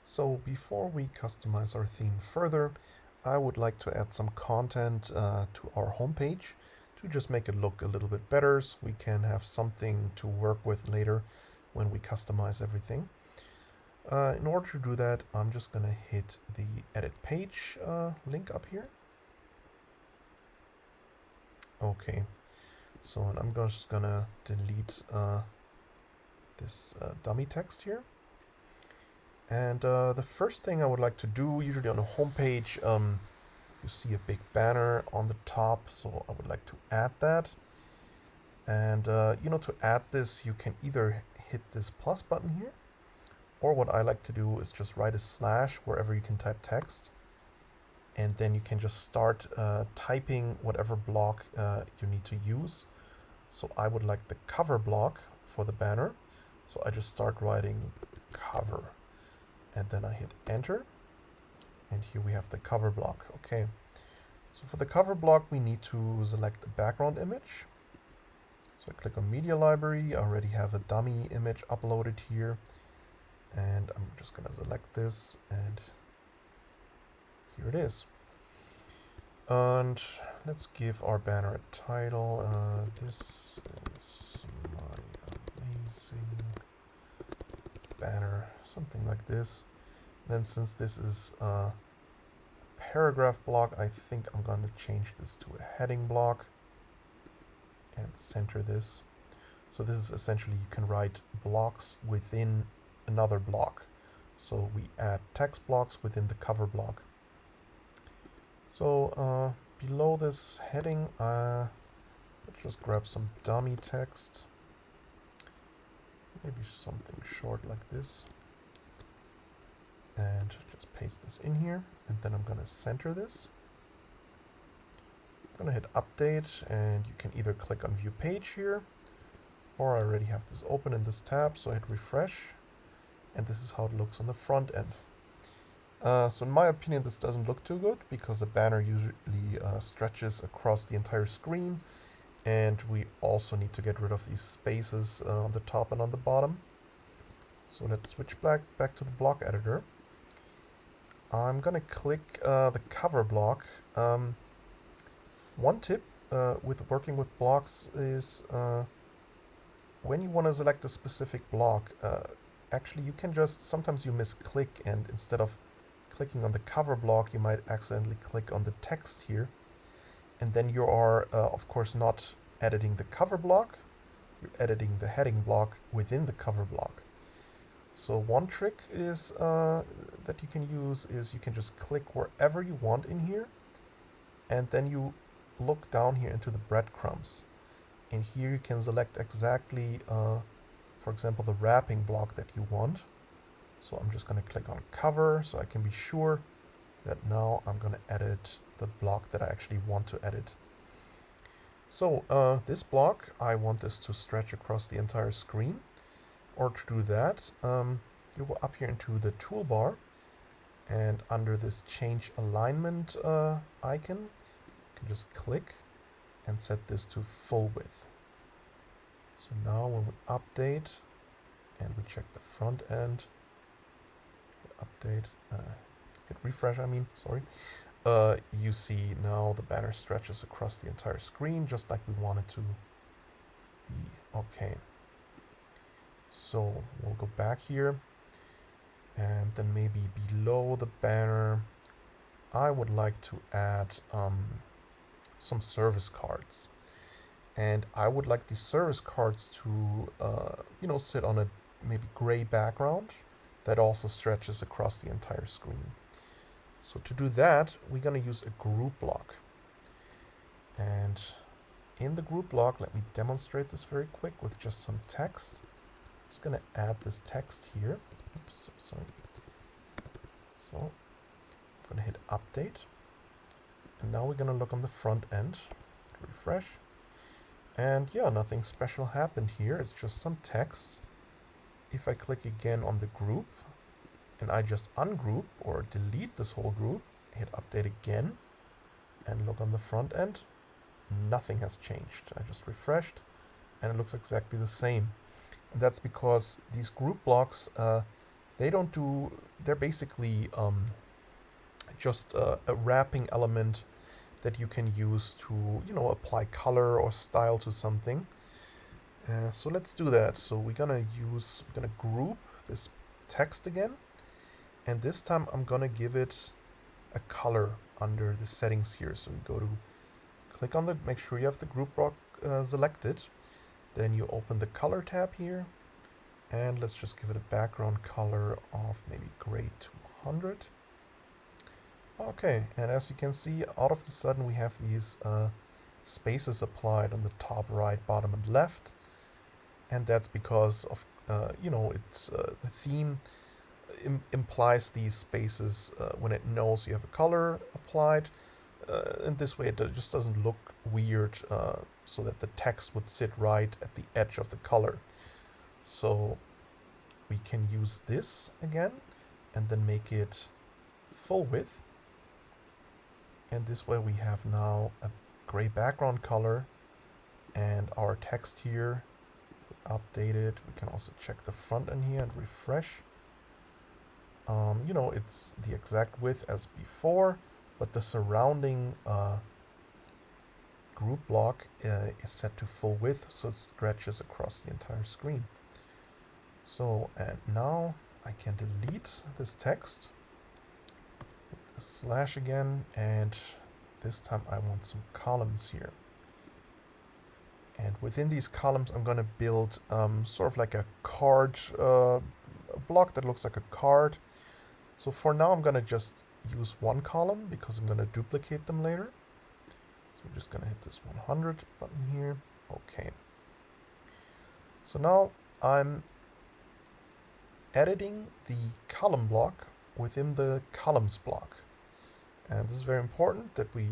So before we customize our theme further, I would like to add some content to our homepage to just make it look a little bit better so we can have something to work with later when we customize everything. In order to do that, I'm just going to hit the edit page link up here. Okay, so and I'm just going to delete this dummy text here. And the first thing I would like to do, usually on a homepage, you see a big banner on the top, so I would like to add that. And to add this, you can either hit this plus button here, or what I like to do is just write a slash wherever you can type text, and then you can just start typing whatever block you need to use. So I would like the cover block for the banner, so I just start writing cover, and then I hit enter, and here we have the cover block. Okay, so for the cover block we need to select a background image. So I click on media library. I already have a dummy image uploaded here, and I'm just going to select this, and here it is. And let's give our banner a title. This is my amazing banner, something like this. Then since this is a paragraph block, I think I'm going to change this to a heading block and center this. So this is essentially, you can write blocks within another block. So we add text blocks within the cover block. So below this heading, let's just grab some dummy text. Maybe something short like this. And just paste this in here. And then I'm going to center this. I'm going to hit update, and you can either click on view page here, or I already have this open in this tab, so I hit refresh, and this is how it looks on the front end. So in my opinion, this doesn't look too good because the banner usually stretches across the entire screen, and we also need to get rid of these spaces on the top and on the bottom. So let's switch back to the block editor. I'm gonna click the cover block. One tip with working with blocks is when you want to select a specific block, actually you can just, sometimes you misclick, and instead of clicking on the cover block, you might accidentally click on the text here, and then you are of course not editing the cover block, you're editing the heading block within the cover block. So one trick is that you can use is you can just click wherever you want in here, and then you look down here into the breadcrumbs, and here you can select exactly for example the wrapping block that you want. So I'm just going to click on cover so I can be sure that now I'm going to edit the block that I actually want to edit. So this block, I want this to stretch across the entire screen. Or to do that, you go up here into the toolbar, and under this change alignment icon, you can just click and set this to full width. So now when we update and we check the front end, hit update, hit refresh, you see now the banner stretches across the entire screen just like we want it to be. Okay. So we'll go back here, and then maybe below the banner, I would like to add some service cards. And I would like these service cards to, sit on a maybe gray background that also stretches across the entire screen. So to do that, we're going to use a group block. And in the group block, let me demonstrate this very quick with just some text. I'm just going to add this text here. Oops, sorry. So I'm going to hit update. And now we're going to look on the front end. Refresh. And yeah, nothing special happened here. It's just some text. If I click again on the group and I just ungroup or delete this whole group, hit update again and look on the front end, nothing has changed. I just refreshed and it looks exactly the same. And that's because these group blocks They don't do, they're basically just a wrapping element that you can use to, you know, apply color or style to something. So let's do that. So we're gonna group this text again, and this time I'm gonna give it a color under the settings here. So we go to click on the, make sure you have the group block selected. Then you open the color tab here, and let's just give it a background color of maybe gray 200. Okay, and as you can see, all of a sudden we have these spaces applied on the top, right, bottom, and left, and that's because of you know, it's the theme implies these spaces when it knows you have a color applied, and this way it just doesn't look weird, so that the text would sit right at the edge of the color. So we can use this again and then make it full width, and this way we have now a gray background color, and our text here updated. We can also check the front end here and refresh. You know, it's the exact width as before, but the surrounding group block is set to full width, so it stretches across the entire screen. So, and now I can delete this text, hit the slash again, and this time I want some columns here. And within these columns I'm going to build sort of like a card, a block that looks like a card. So for now I'm going to just use one column because I'm going to duplicate them later. So I'm just going to hit this 100 button here. Okay. So now I'm editing the column block within the columns block. And this is very important that we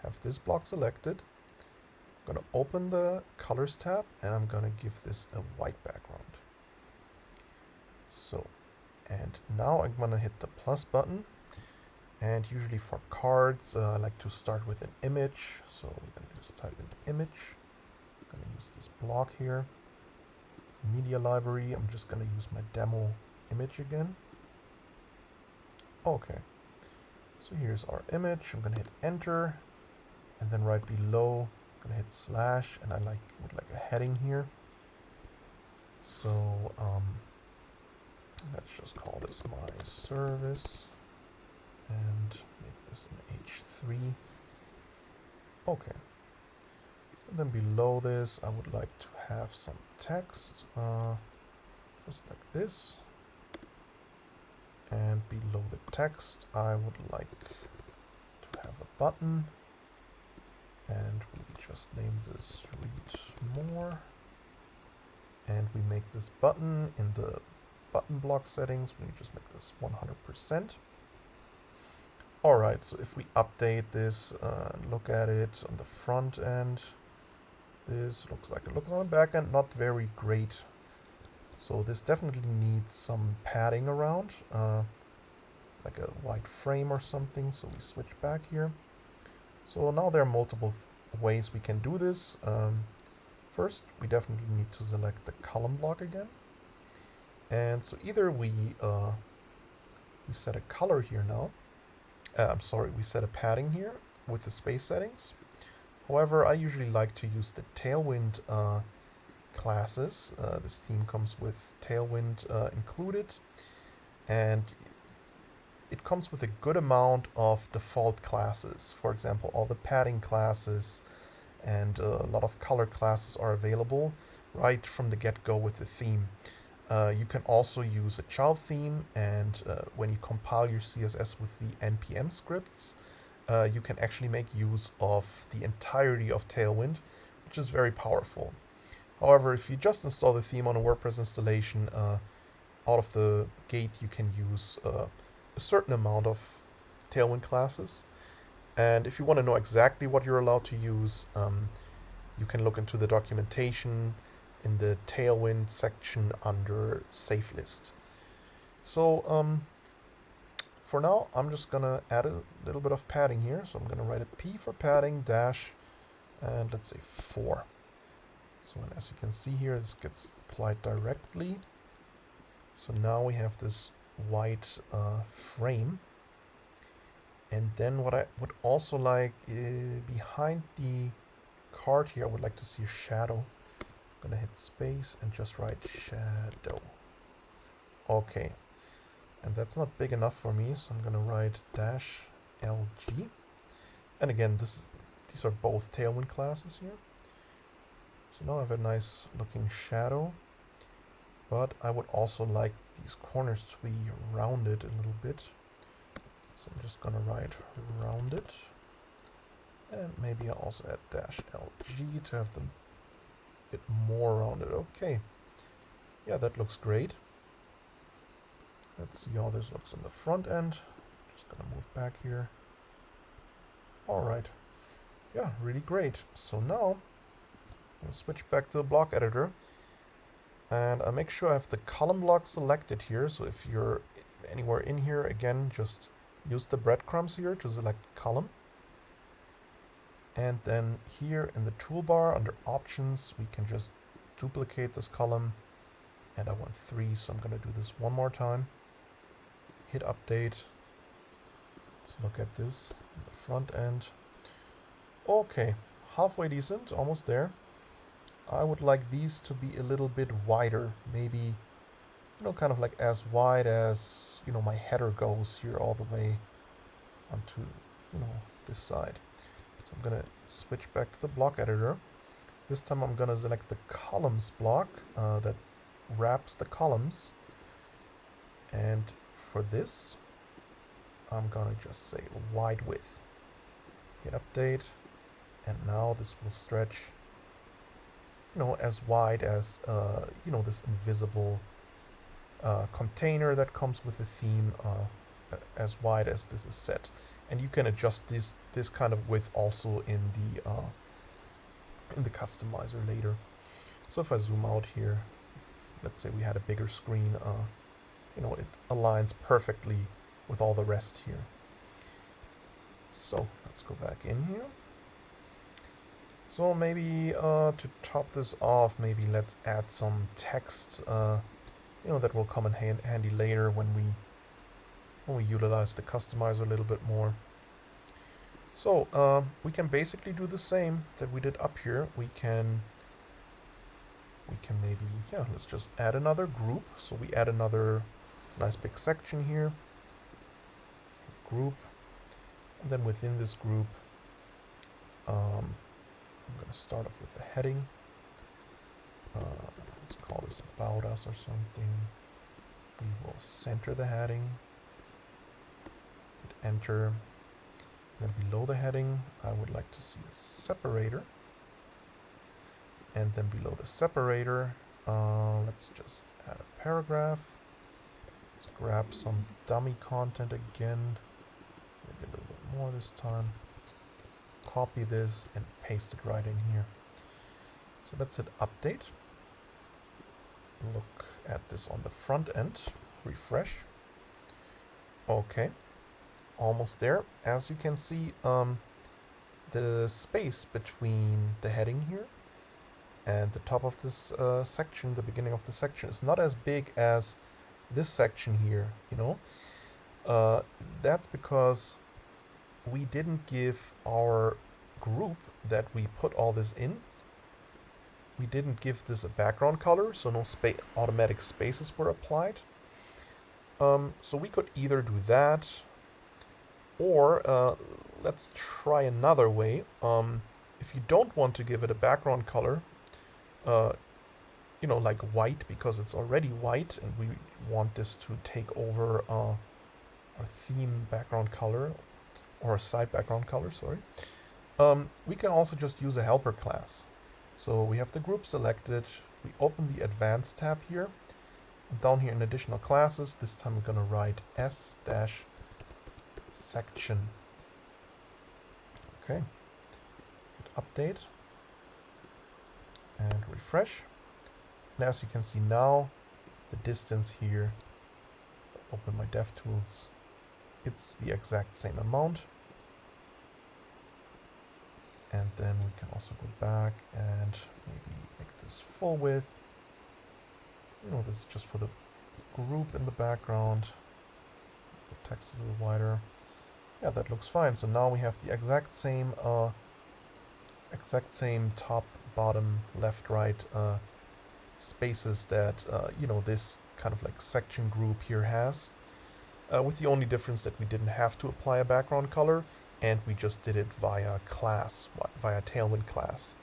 have this block selected. I'm going to open the colors tab and I'm going to give this a white background. So, and now I'm going to hit the plus button, and usually for cards I like to start with an image, so we're going to just type in image. I'm going to use this block here, media library. I'm just going to use my demo image again. Okay, so here's our image. I'm going to hit enter, and then right below I'm going to hit slash, and I would like a heading here. So let's just call this my service and make this an H3. Okay. So then below this, I would like to have some text, just like this. And below the text, I would like to have a button. And we just name this read more. And we make this button in the button block settings. We just make this 100%. Alright, so if we update this and look at it on the front end, this looks like it looks on the back end, not very great. So this definitely needs some padding around, like a white frame or something. So we switch back here. So now there are multiple ways we can do this. First, we definitely need to select the column block again. And so either we set a color here now. We set a padding here with the space settings. However, I usually like to use the Tailwind classes. This theme comes with Tailwind included, and it comes with a good amount of default classes. For example, all the padding classes and a lot of color classes are available right from the get-go with the theme. You can also use a child theme, and when you compile your CSS with the NPM scripts, you can actually make use of the entirety of Tailwind, which is very powerful. However, if you just install the theme on a WordPress installation, out of the gate you can use a certain amount of Tailwind classes. And if you want to know exactly what you're allowed to use, you can look into the documentation in the Tailwind section under Safe List. So for now, I'm just gonna add a little bit of padding here. So I'm gonna write a P for padding dash, and let's say 4. So as you can see here, this gets applied directly. So now we have this white frame. And then what I would also like behind the card here, I would like to see a shadow. I'm gonna hit space and just write shadow. Okay, and that's not big enough for me, so I'm gonna write dash LG. And again, these are both Tailwind classes here. So now I have a nice looking shadow, but I would also like these corners to be rounded a little bit. So I'm just gonna write rounded. And maybe I'll also add dash LG to have them a bit more rounded. Okay. Yeah, that looks great. Let's see how this looks on the front end. Just gonna move back here. Alright. Yeah, really great. So now I'll switch back to the block editor. And I make sure I have the column block selected here. So if you're anywhere in here, again, just use the breadcrumbs here to select column. And then here in the toolbar under options, we can just duplicate this column. And I want 3, so I'm going to do this one more time. Hit update. Let's look at this on the front end. Okay, halfway decent, almost there. I would like these to be a little bit wider, maybe, kind of like as wide as, my header goes here all the way onto, this side. So I'm gonna switch back to the block editor. This time I'm gonna select the columns block that wraps the columns. And for this, I'm gonna just say wide width. Hit update, and now this will stretch as wide as, this invisible container that comes with the theme, as wide as this is set. And you can adjust this kind of width also in the customizer later. So if I zoom out here, let's say we had a bigger screen, it aligns perfectly with all the rest here. So let's go back in here. So maybe to top this off, maybe let's add some text, that will come in handy later when we utilize the customizer a little bit more. So we can basically do the same that we did up here. We can maybe, let's just add another group. So we add another nice big section here, group, and then within this group, I'm going to start off with the heading. Let's call this about us or something. We will center the heading, hit enter. Then below the heading, I would like to see a separator. And then below the separator, let's just add a paragraph. Let's grab some dummy content again. Maybe a little bit more this time. Copy this and paste it right in here. So let's hit update. Look at this on the front end. Refresh. Okay. Almost there. As you can see, the space between the heading here and the top of this section, the beginning of the section, is not as big as this section here, That's because we didn't give our group that we put all this in, we didn't give this a background color, so no automatic spaces were applied. So we could either do that, or let's try another way. If you don't want to give it a background color, like white, because it's already white and we want this to take over our theme background color, or a side background color, sorry. We can also just use a helper class. So we have the group selected, we open the advanced tab here, and down here in additional classes, this time we're going to write s-section. Okay, hit update and refresh. And as you can see now, the distance here, open my DevTools, it's the exact same amount. And then we can also go back and maybe make this full width. This is just for the group in the background. The text a little wider. Yeah, that looks fine. So now we have the exact same top, bottom, left, right spaces that this kind of like section group here has. With the only difference that we didn't have to apply a background color, and we just did it via Tailwind class.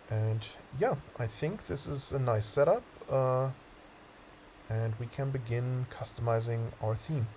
And yeah, I think this is a nice setup, and we can begin customizing our theme.